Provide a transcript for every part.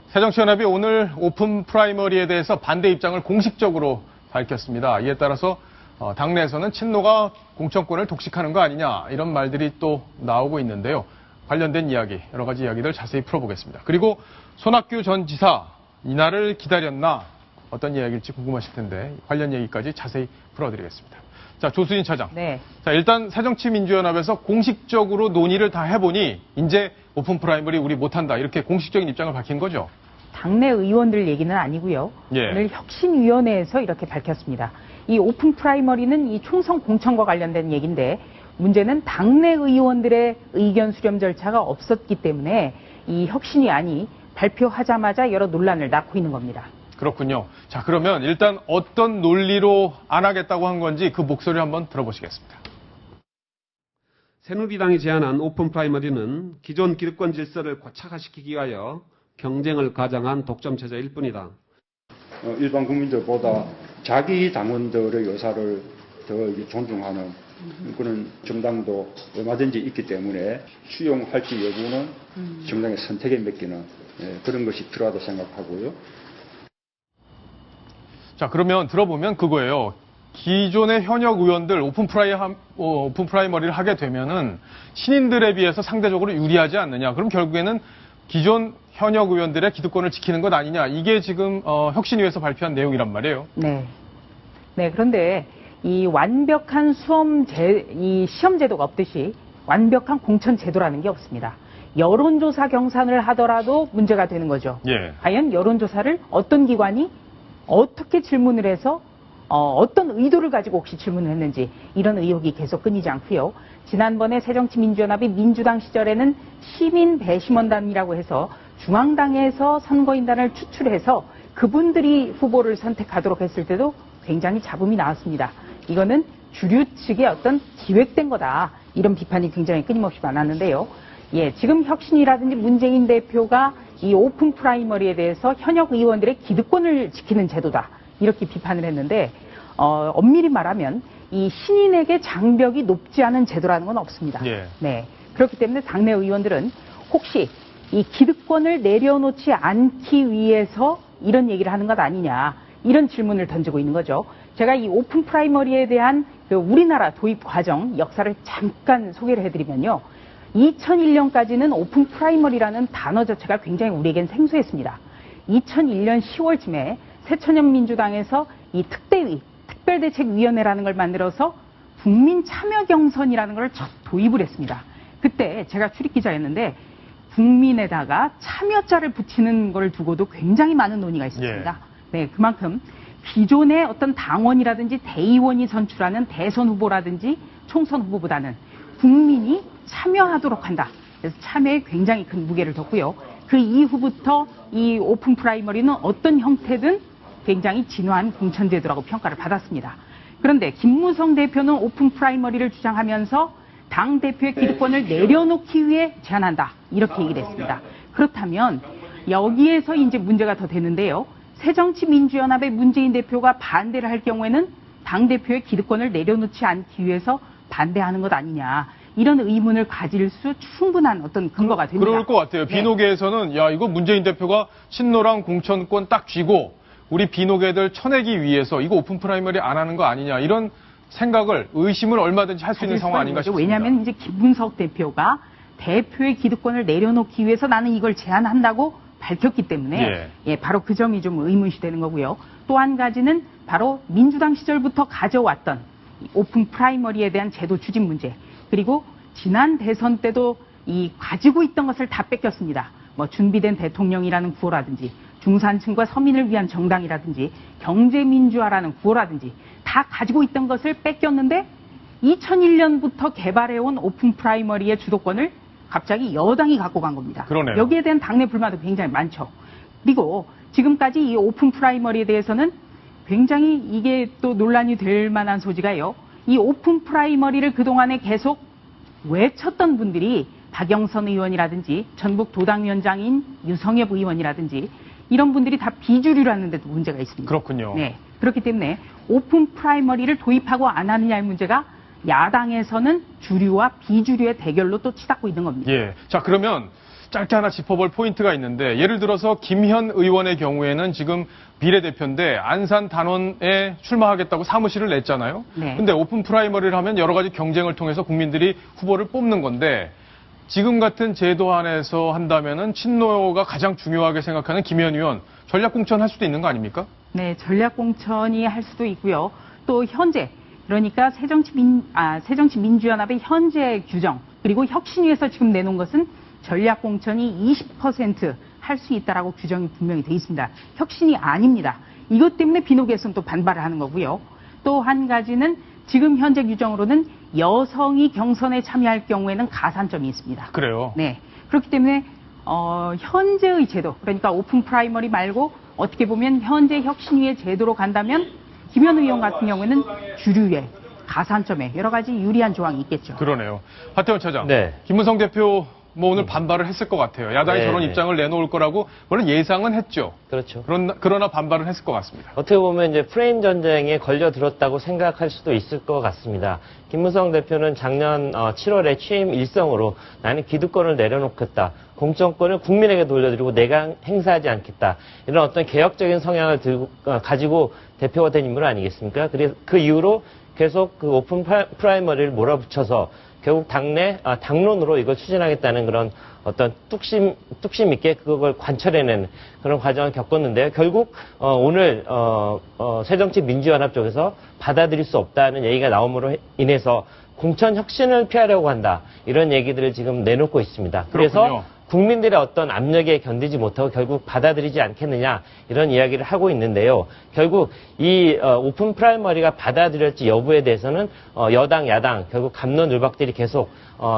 새정치연합이 오늘 오픈 프라이머리에 대해서 반대 입장을 공식적으로 밝혔습니다. 이에 따라서 당내에서는 친노가 공천권을 독식하는 거 아니냐 이런 말들이 또 나오고 있는데요. 관련된 이야기, 여러 가지 이야기들 자세히 풀어보겠습니다. 그리고 손학규 전 지사, 이날을 기다렸나 어떤 이야기일지 궁금하실 텐데 관련 얘기까지 자세히 풀어드리겠습니다. 자, 조수진 차장. 네. 자, 일단 새정치민주연합에서 공식적으로 논의를 다 해보니 이제 오픈 프라이머리 우리 못한다 이렇게 공식적인 입장을 밝힌 거죠. 당내 의원들 얘기는 아니고요. 예. 오늘 혁신위원회에서 이렇게 밝혔습니다. 이 오픈 프라이머리는 이 총선 공천과 관련된 얘기인데 문제는 당내 의원들의 의견 수렴 절차가 없었기 때문에 이 혁신위안이 발표하자마자 여러 논란을 낳고 있는 겁니다. 그렇군요. 자, 그러면 일단 어떤 논리로 안 하겠다고 한 건지 그 목소리를 한번 들어보시겠습니다. 새누리당이 제안한 오픈 프라이머리는 기존 기득권 질서를 고착화시키기 위하여 경쟁을 가장한 독점 체제일 뿐이다. 일반 국민들보다 자기 당원들의 의사를 더 존중하는 그런 정당도 얼마든지 있기 때문에 수용할지 여부는 정당의 선택에 맡기는 그런 것이 필요하다고 생각하고요. 자, 그러면 들어보면 그거예요. 기존의 현역 의원들 오픈 프라이머리를 하게 되면은 신인들에 비해서 상대적으로 유리하지 않느냐. 그럼 결국에는 기존 현역 의원들의 기득권을 지키는 것 아니냐. 이게 지금 혁신위에서 발표한 내용이란 말이에요. 네. 네, 그런데 이 완벽한 시험 제도가 없듯이 완벽한 공천 제도라는 게 없습니다. 여론조사 경선을 하더라도 문제가 되는 거죠. 예. 과연 여론조사를 어떤 기관이 어떻게 질문을 해서 어떤 의도를 가지고 혹시 질문을 했는지 이런 의혹이 계속 끊이지 않고요. 지난번에 새정치민주연합이 민주당 시절에는 시민 배심원단이라고 해서 중앙당에서 선거인단을 추출해서 그분들이 후보를 선택하도록 했을 때도 굉장히 잡음이 나왔습니다. 이거는 주류 측의 어떤 기획된 거다. 이런 비판이 굉장히 끊임없이 많았는데요. 예, 지금 혁신이라든지 문재인 대표가 이 오픈 프라이머리에 대해서 현역 의원들의 기득권을 지키는 제도다. 이렇게 비판을 했는데 엄밀히 말하면 이 신인에게 장벽이 높지 않은 제도라는 건 없습니다. 예. 네. 그렇기 때문에 당내 의원들은 혹시 이 기득권을 내려놓지 않기 위해서 이런 얘기를 하는 것 아니냐. 이런 질문을 던지고 있는 거죠. 제가 이 오픈 프라이머리에 대한 그 우리나라 도입 과정 역사를 잠깐 소개를 해드리면요. 2001년까지는 오픈 프라이머리라는 단어 자체가 굉장히 우리에겐 생소했습니다. 2001년 10월쯤에 새천년민주당에서 이 특대위, 특별대책위원회라는 걸 만들어서 국민 참여 경선이라는 걸 첫 도입을 했습니다. 그때 제가 출입기자였는데 국민에다가 참여자를 붙이는 걸 두고도 굉장히 많은 논의가 있었습니다. 예. 네, 그만큼 기존의 어떤 당원이라든지 대의원이 선출하는 대선 후보라든지 총선 후보보다는 국민이 참여하도록 한다. 그래서 참여에 굉장히 큰 무게를 뒀고요. 그 이후부터 이 오픈 프라이머리는 어떤 형태든 굉장히 진화한 공천제도라고 평가를 받았습니다. 그런데 김무성 대표는 오픈 프라이머리를 주장하면서 당 대표의 기득권을 내려놓기 위해 제안한다. 이렇게 얘기를 했습니다. 그렇다면 여기에서 이제 문제가 더 되는데요. 새정치민주연합의 문재인 대표가 반대를 할 경우에는 당 대표의 기득권을 내려놓지 않기 위해서 반대하는 것 아니냐. 이런 의문을 가질 수 충분한 어떤 근거가 됩니다. 그럴 것 같아요. 네. 비노계에서는 야 이거 문재인 대표가 친노랑 공천권 딱 쥐고 우리 비노계들 쳐내기 위해서 이거 오픈 프라이머리 안 하는 거 아니냐 이런 생각을 의심을 얼마든지 할 수 있는 상황 아닌가 싶습니다. 왜냐하면 이제 김문석 대표가 대표의 기득권을 내려놓기 위해서 나는 이걸 제안한다고 밝혔기 때문에 예, 바로 그 점이 좀 의문시되는 거고요. 또 한 가지는 바로 민주당 시절부터 가져왔던 오픈 프라이머리에 대한 제도 추진 문제. 그리고 지난 대선 때도 이 가지고 있던 것을 다 뺏겼습니다. 뭐 준비된 대통령이라는 구호라든지 중산층과 서민을 위한 정당이라든지 경제민주화라는 구호라든지 다 가지고 있던 것을 뺏겼는데 2001년부터 개발해온 오픈 프라이머리의 주도권을 갑자기 여당이 갖고 간 겁니다. 그러네요. 여기에 대한 당내 불만도 굉장히 많죠. 그리고 지금까지 이 오픈 프라이머리에 대해서는 굉장히 이게 또 논란이 될 만한 소지가요. 이 오픈 프라이머리를 그동안에 계속 외쳤던 분들이 박영선 의원이라든지 전북 도당위원장인 유성엽 의원이라든지 이런 분들이 다 비주류라는 데도 문제가 있습니다. 그렇군요. 네. 그렇기 때문에 오픈 프라이머리를 도입하고 안 하느냐의 문제가 야당에서는 주류와 비주류의 대결로 또 치닫고 있는 겁니다. 예. 자, 그러면 짧게 하나 짚어볼 포인트가 있는데 예를 들어서 김현 의원의 경우에는 지금 비례대표인데 안산 단원에 출마하겠다고 사무실을 냈잖아요. 네. 근데 오픈 프라이머리를 하면 여러 가지 경쟁을 통해서 국민들이 후보를 뽑는 건데 지금 같은 제도 안에서 한다면은 친노가 가장 중요하게 생각하는 김현 의원 전략 공천할 수도 있는 거 아닙니까? 네, 전략 공천이 할 수도 있고요. 또 현재 그러니까 새정치민주연합의 현재 규정 그리고 혁신위에서 지금 내놓은 것은 전략 공천이 20% 할 수 있다라고 규정이 분명히 돼 있습니다. 혁신이 아닙니다. 이것 때문에 비노기에서는 또 반발을 하는 거고요. 또 한 가지는 지금 현재 규정으로는 여성이 경선에 참여할 경우에는 가산점이 있습니다. 그래요. 네. 그렇기 때문에 현재의 제도, 그러니까 오픈 프라이머리 말고 어떻게 보면 현재 혁신위의 제도로 간다면 김현 의원 같은 경우에는 주류의 가산점에 여러 가지 유리한 조항이 있겠죠. 그러네요. 하태원 차장. 네. 김문성 대표 뭐 오늘 반발을 했을 것 같아요. 야당이 네, 저런 네. 입장을 내놓을 거라고 물론 예상은 했죠. 그렇죠. 그러나 반발을 했을 것 같습니다. 어떻게 보면 이제 프레임 전쟁에 걸려들었다고 생각할 수도 있을 것 같습니다. 김무성 대표는 작년 7월에 취임 일성으로 나는 기득권을 내려놓겠다. 공천권을 국민에게 돌려드리고 내가 행사하지 않겠다. 이런 어떤 개혁적인 성향을 가지고 대표가 된 인물 아니겠습니까? 그래서 그 이후로 계속 그 오픈 프라이머리를 몰아붙여서 결국 당론으로 이걸 추진하겠다는 그런 어떤 뚝심 있게 그걸 관철해낸 그런 과정을 겪었는데요. 결국 오늘 새정치민주연합 쪽에서 받아들일 수 없다는 얘기가 나옴으로 인해서 공천 혁신을 피하려고 한다. 이런 얘기들을 지금 내놓고 있습니다. 그래서 그렇군요. 국민들의 어떤 압력에 견디지 못하고 결국 받아들이지 않겠느냐 이런 이야기를 하고 있는데요. 결국 이 오픈 프라이머리가 받아들일지 여부에 대해서는 여당, 야당 결국 갑론을박들이 계속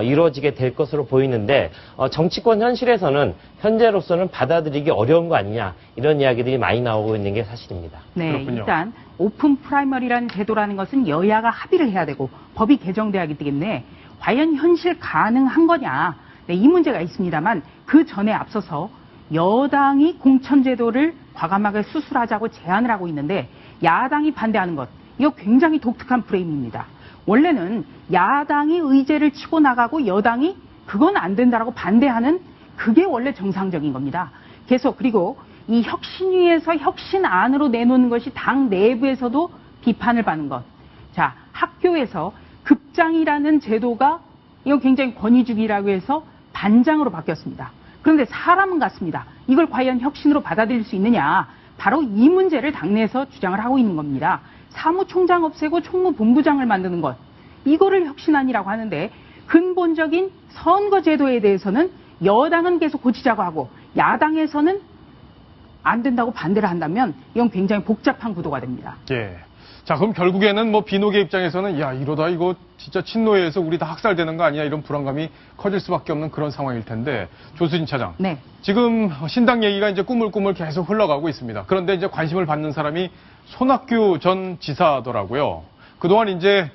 이루어지게 될 것으로 보이는데 정치권 현실에서는 현재로서는 받아들이기 어려운 거 아니냐 이런 이야기들이 많이 나오고 있는 게 사실입니다. 네, 그렇군요. 일단 오픈 프라이머리라는 제도라는 것은 여야가 합의를 해야 되고 법이 개정돼야 하기 때문에 과연 현실 가능한 거냐. 네, 이 문제가 있습니다만 그 전에 앞서서 여당이 공천제도를 과감하게 수술하자고 제안을 하고 있는데 야당이 반대하는 것, 이거 굉장히 독특한 프레임입니다. 원래는 야당이 의제를 치고 나가고 여당이 그건 안 된다라고 반대하는 그게 원래 정상적인 겁니다. 계속 그리고 이 혁신위에서 혁신안으로 내놓는 것이 당 내부에서도 비판을 받는 것. 자, 학교에서 급장이라는 제도가 이거 굉장히 권위주기라고 해서 반장으로 바뀌었습니다. 그런데 사람은 같습니다. 이걸 과연 혁신으로 받아들일 수 있느냐. 바로 이 문제를 당내에서 주장을 하고 있는 겁니다. 사무총장 없애고 총무본부장을 만드는 것. 이거를 혁신안이라고 하는데 근본적인 선거제도에 대해서는 여당은 계속 고치자고 하고 야당에서는 안 된다고 반대를 한다면 이건 굉장히 복잡한 구도가 됩니다. 예. 자, 그럼 결국에는 뭐 비노계 입장에서는 야, 이러다 이거 진짜 친노예에서 우리 다 학살되는 거 아니야? 이런 불안감이 커질 수밖에 없는 그런 상황일 텐데. 조수진 차장. 네. 지금 신당 얘기가 이제 꾸물꾸물 계속 흘러가고 있습니다. 그런데 이제 관심을 받는 사람이 손학규 전 지사더라고요. 그동안 이제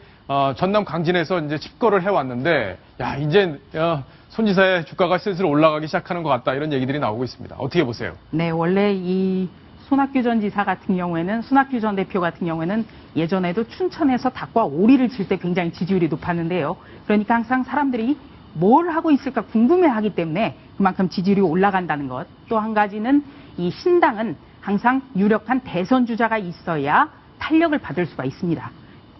전남 강진에서 이제 집거를 해왔는데, 야, 이제 손 지사의 주가가 슬슬 올라가기 시작하는 것 같다. 이런 얘기들이 나오고 있습니다. 어떻게 보세요? 네, 원래 이 손학규 전 지사 같은 경우에는, 손학규 전 대표 같은 경우에는 예전에도 춘천에서 닭과 오리를 칠 때 굉장히 지지율이 높았는데요. 그러니까 항상 사람들이 뭘 하고 있을까 궁금해하기 때문에 그만큼 지지율이 올라간다는 것. 또 한 가지는 이 신당은 항상 유력한 대선 주자가 있어야 탄력을 받을 수가 있습니다.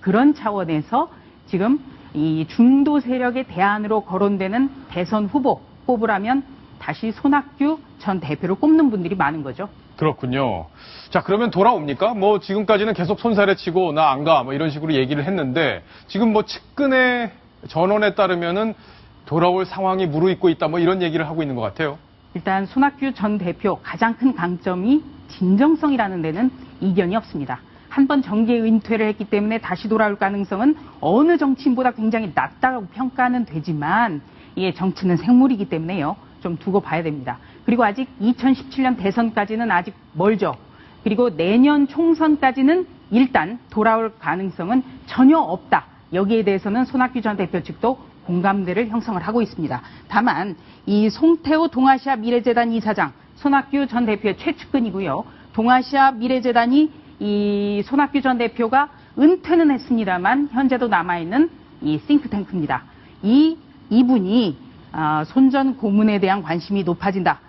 그런 차원에서 지금 이 중도 세력의 대안으로 거론되는 대선 후보 뽑으라면 다시 손학규 전 대표를 꼽는 분들이 많은 거죠. 그렇군요. 자, 그러면 돌아옵니까? 뭐 지금까지는 계속 손살에 치고 나 안 가, 뭐 이런 식으로 얘기를 했는데 지금 뭐 측근의 전원에 따르면은 돌아올 상황이 무르익고 있다, 뭐 이런 얘기를 하고 있는 것 같아요. 일단 손학규 전 대표 가장 큰 강점이 진정성이라는 데는 이견이 없습니다. 한번 정계 은퇴를 했기 때문에 다시 돌아올 가능성은 어느 정치인보다 굉장히 낮다고 평가는 되지만 예, 정치는 생물이기 때문에요. 좀 두고 봐야 됩니다. 그리고 아직 2017년 대선까지는 아직 멀죠. 그리고 내년 총선까지는 일단 돌아올 가능성은 전혀 없다. 여기에 대해서는 손학규 전 대표 측도 공감대를 형성을 하고 있습니다. 다만 이 송태호 동아시아 미래재단 이사장, 손학규 전 대표의 최측근이고요. 동아시아 미래재단이 이 손학규 전 대표가 은퇴는 했습니다만 현재도 남아있는 이 싱크탱크입니다. 이분이 손 전 고문에 대한 관심이 높아진다.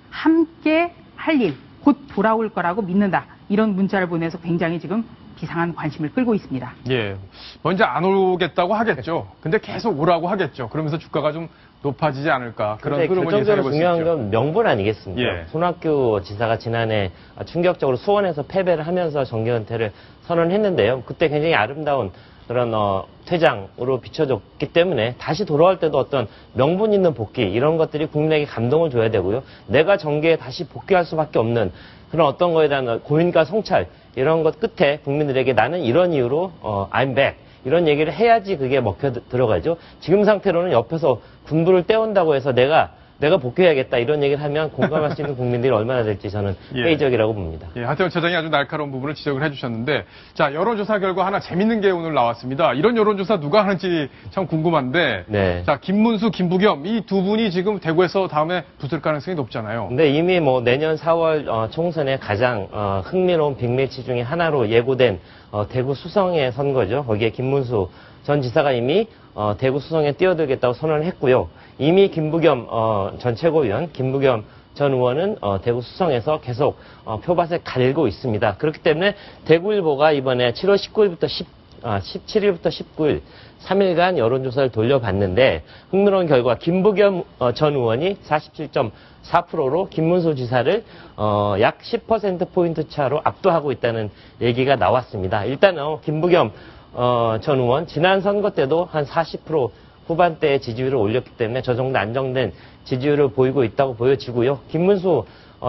함께 할 일, 곧 돌아올 거라고 믿는다. 이런 문자를 보내서 굉장히 지금 비상한 관심을 끌고 있습니다. 예. 먼저 안 오겠다고 하겠죠. 근데 계속 오라고 하겠죠. 그러면서 주가가 좀 높아지지 않을까. 그런 근데 흐름을 결정적으로 예상해 볼 수 중요한 있죠. 건 명분 아니겠습니까? 예. 손학규 지사가 지난해 충격적으로 수원에서 패배를 하면서 정계 은퇴를 선언했는데요. 그때 굉장히 아름다운 그런 퇴장으로 비춰졌기 때문에 다시 돌아올 때도 어떤 명분 있는 복귀 이런 것들이 국민에게 감동을 줘야 되고요. 내가 정계에 다시 복귀할 수밖에 없는 그런 어떤 거에 대한 고민과 성찰 이런 것 끝에 국민들에게 나는 이런 이유로 I'm back 이런 얘기를 해야지 그게 먹혀 들어가죠. 지금 상태로는 옆에서 군부를 떼온다고 해서 내가 복귀해야겠다 이런 얘기를 하면 공감할 수 있는 국민들이 얼마나 될지 저는 예. 회의적이라고 봅니다. 예, 하태원 차장이 아주 날카로운 부분을 지적을 해주셨는데, 자, 여론조사 결과 하나 재밌는 게 오늘 나왔습니다. 이런 여론조사 누가 하는지 참 궁금한데, 네. 자, 김문수, 김부겸 이 두 분이 지금 대구에서 다음에 붙을 가능성이 높잖아요. 근데 이미 뭐 내년 4월 총선의 가장 흥미로운 빅매치 중에 하나로 예고된 대구 수성의 선거죠. 거기에 김문수 전 지사가 이미 대구 수성에 뛰어들겠다고 선언을 했고요. 이미 김부겸 전 최고위원, 김부겸 전 의원은 대구 수성에서 계속 표밭을 갈고 있습니다. 그렇기 때문에 대구일보가 이번에 7월 19일부터 17일부터 19일 3일간 여론조사를 돌려봤는데 흥미로운 결과 김부겸 전 의원이 47.4%로 김문수 지사를 약 10%포인트 차로 압도하고 있다는 얘기가 나왔습니다. 일단은 김부겸 전 의원 지난 선거 때도 한 40% 후반대의 지지율을 올렸기 때문에 저 정도 안정된 지지율을 보이고 있다고 보여지고요. 김문수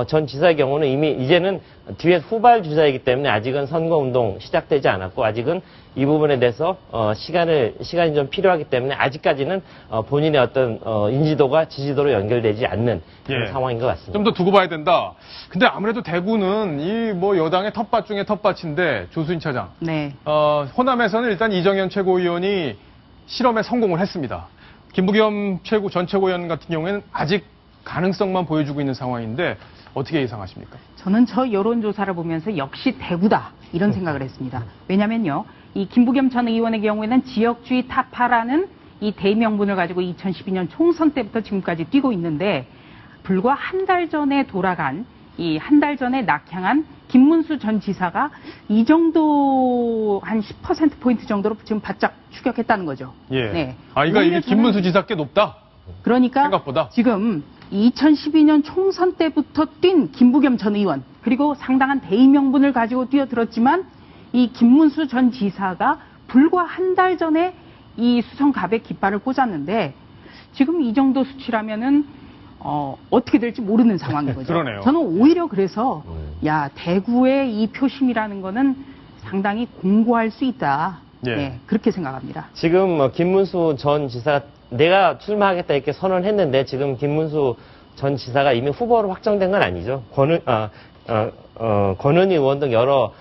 전 지사의 경우는 이미 이제는 뒤에 후발 주자이기 때문에 아직은 선거운동 시작되지 않았고 아직은 이 부분에 대해서 시간이 좀 필요하기 때문에 아직까지는 본인의 어떤 인지도가 지지도로 연결되지 않는 그런 예. 상황인 것 같습니다. 좀 더 두고 봐야 된다. 근데 아무래도 대구는 이 뭐 여당의 텃밭 중에 텃밭인데, 조수인 차장. 네. 호남에서는 일단 이정현 최고위원이 실험에 성공을 했습니다. 김부겸 전 최고위원 같은 경우에는 아직 가능성만 보여주고 있는 상황인데 어떻게 예상하십니까? 저는 저 여론조사를 보면서 역시 대구다 이런 생각을 했습니다. 왜냐면요, 이 김부겸 전 의원의 경우에는 지역주의 타파라는 이 대명분을 가지고 2012년 총선 때부터 지금까지 뛰고 있는데 불과 한 달 전에 돌아간 이 한 달 전에 낙향한 김문수 전 지사가 이 정도 한 10%포인트 정도로 지금 바짝 추격했다는 거죠. 예. 네. 이거 오히려 이게 김문수 지사 꽤 높다? 그러니까 생각보다. 지금 2012년 총선 때부터 뛴 김부겸 전 의원 그리고 상당한 대의명분을 가지고 뛰어들었지만 이 김문수 전 지사가 불과 한 달 전에 이 수성갑에 깃발을 꽂았는데 지금 이 정도 수치라면은 어떻게 될지 모르는 상황인 거죠. 그러네요. 저는 오히려 그래서 대구의 이 표심이라는 거는 상당히 공고할 수 있다. 예. 네, 그렇게 생각합니다. 지금 김문수 전 지사가 내가 출마하겠다 이렇게 선언했는데 지금 김문수 전 지사가 이미 후보로 확정된 건 아니죠. 권은희 의원 등 여러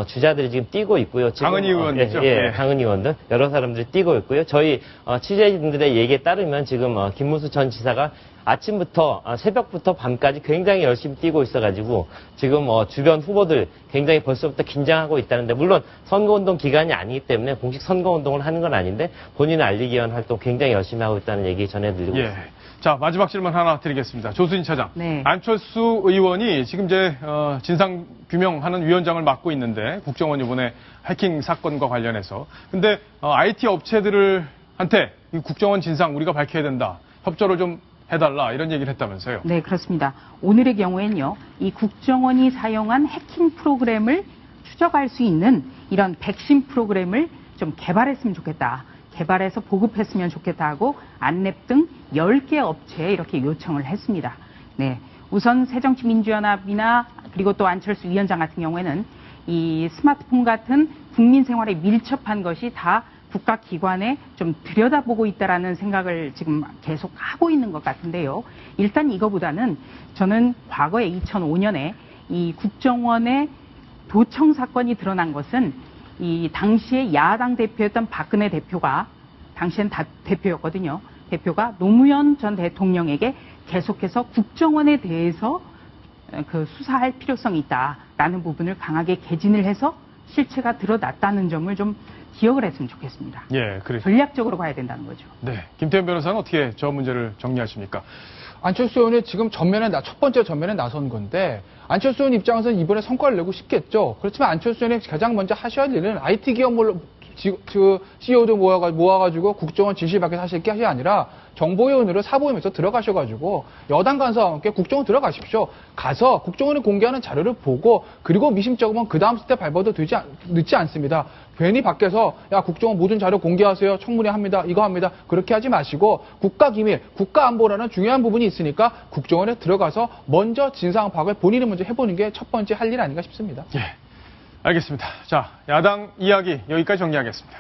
주자들이 지금 뛰고 있고요. 지금, 강은희 의원이죠. 예. 강은희 의원 등 여러 사람들이 뛰고 있고요. 저희 취재진들의 얘기에 따르면 지금 김문수 전 지사가 아침부터 새벽부터 밤까지 굉장히 열심히 뛰고 있어가지고 지금 주변 후보들 굉장히 벌써부터 긴장하고 있다는데 물론 선거운동 기간이 아니기 때문에 공식 선거운동을 하는 건 아닌데 본인을 알리기 위한 활동 굉장히 열심히 하고 있다는 얘기 전해드리고 예. 있습니다. 자, 마지막 질문 하나 드리겠습니다. 조수진 차장. 네. 안철수 의원이 지금 이제 진상 규명하는 위원장을 맡고 있는데 국정원 이번에 해킹 사건과 관련해서 근데 IT 업체들한테 이 국정원 진상 우리가 밝혀야 된다. 협조를 좀 해달라 이런 얘기를 했다면서요. 네, 그렇습니다. 오늘의 경우에는요, 이 국정원이 사용한 해킹 프로그램을 추적할 수 있는 이런 백신 프로그램을 좀 개발했으면 좋겠다. 개발해서 보급했으면 좋겠다 하고 안랩 등 10개 업체에 이렇게 요청을 했습니다. 네, 우선 새정치민주연합이나 그리고 또 안철수 위원장 같은 경우에는 이 스마트폰 같은 국민 생활에 밀접한 것이 다 국가기관에 좀 들여다보고 있다라는 생각을 지금 계속 하고 있는 것 같은데요. 일단 이거보다는 저는 과거에 2005년에 이 국정원의 도청 사건이 드러난 것은 이 당시에 야당 대표였던 박근혜 대표가 당시엔 대표였거든요. 대표가 노무현 전 대통령에게 계속해서 국정원에 대해서 그 수사할 필요성이 있다라는 부분을 강하게 개진을 해서 실체가 드러났다는 점을 좀 기억을 했으면 좋겠습니다. 예, 그래. 전략적으로 가야 된다는 거죠. 네. 김태현 변호사는 어떻게 저 문제를 정리하십니까? 안철수 의원이 지금 첫 번째 전면에 나선 건데 안철수 의원 입장에서는 이번에 성과를 내고 싶겠죠. 그렇지만 안철수 의원이 가장 먼저 하셔야 할 일은 IT 기업물 CEO도 모아가지고 국정원 지시 밖에 하실 게 아니라 정보위원으로 사보임에서 들어가셔가지고 여당 간사와 함께 국정원 들어가십시오. 가서 국정원이 공개하는 자료를 보고 그리고 미심쩍으면 그 다음 스텝 밟아도 늦지 않습니다. 괜히 밖에서 야 국정원 모든 자료 공개하세요. 청문회 합니다. 이거 합니다. 그렇게 하지 마시고 국가기밀, 국가안보라는 중요한 부분이 있으니까 국정원에 들어가서 먼저 진상 파악을 본인이 먼저 해보는 게 첫 번째 할 일 아닌가 싶습니다. 예. 알겠습니다. 자, 야당 이야기 여기까지 정리하겠습니다.